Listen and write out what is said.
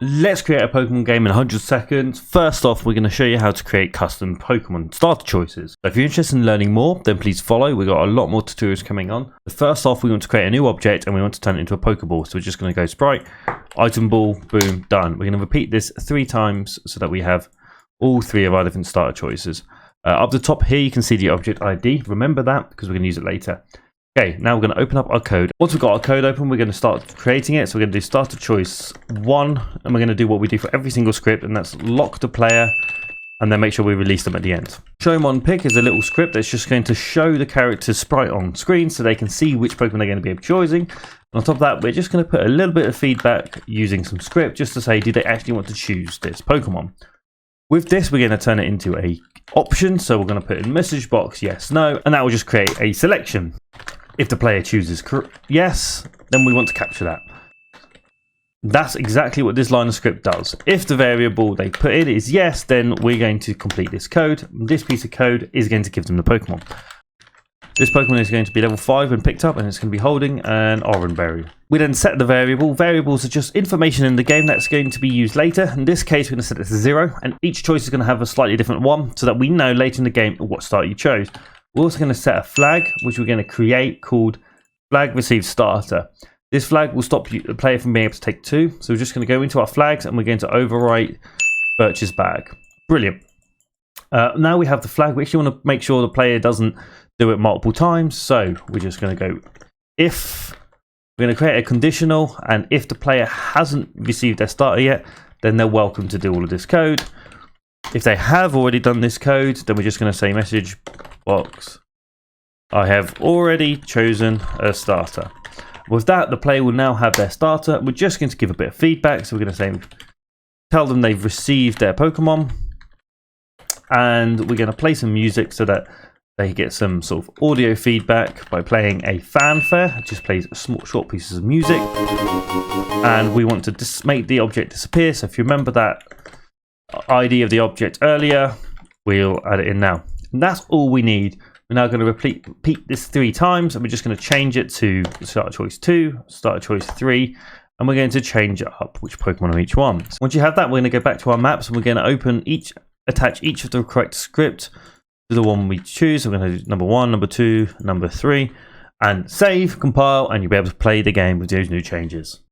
Let's create a Pokemon game in 100 seconds. First off, we're going to show you how to create custom Pokemon starter choices. So if you're interested in learning more, then please follow. We've got a lot more tutorials coming on. First off, we want to create a new object and we want to turn it into a Pokeball. So we're just going to go sprite, item ball, boom, done. We're going to repeat this 3 times so that we have all 3 of our different starter choices. Up the top here, you can see the object ID. Remember that because we're going to use it later. Okay, now we're going to open up our code. Once we've got our code open, we're going to start creating it. So we're going to do starter choice 1, and we're going to do what we do for every single script, and that's lock the player, and then make sure we release them at the end. Show on pick is a little script that's just going to show the character's sprite on screen so they can see which Pokemon they're going to be choosing. And on top of that, we're just going to put a little bit of feedback using some script just to say, do they actually want to choose this Pokemon? With this, we're going to turn it into a option. So we're going to put in message box, yes, no, and that will just create a selection. If the player chooses yes, then we want to capture that. That's exactly what this line of script does. If the variable they put in is yes, then we're going to complete this code. This piece of code is going to give them the Pokemon. This Pokemon is going to be level 5 when picked up, and it's going to be holding an Oran Berry. We then set the variable. Variables are just information in the game that's going to be used later. In this case, we're going to set it to 0, and each choice is going to have a slightly different one so that we know later in the game what start you chose. We're also going to set a flag, which we're going to create called flag receive starter. This flag will stop the player from being able to take 2. So we're just going to go into our flags and we're going to overwrite purchase bag. Brilliant. Now we have the flag. We actually want to make sure the player doesn't do it multiple times. So we're just going to go if. We're going to create a conditional, and if the player hasn't received their starter yet, then they're welcome to do all of this code. If they have already done this code, then we're just going to say message box, I have already chosen a starter. With that, the player will now have their starter. We're just going to give a bit of feedback. So we're going to say, tell them they've received their Pokemon. And we're going to play some music so that they get some sort of audio feedback by playing a fanfare. It just plays short pieces of music. And we want to make the object disappear. So if you remember that ID of the object earlier, we'll add it in now. And that's all we need. We're now going to repeat this 3 times, and we're just going to change it to starter choice 2, starter choice 3, and we're going to change it up which Pokemon are each one. So once you have that, we're going to go back to our maps, and we're going to attach each of the correct script to the one we choose. So we're going to do number 1, number 2, number 3, and save, compile, and you'll be able to play the game with those new changes.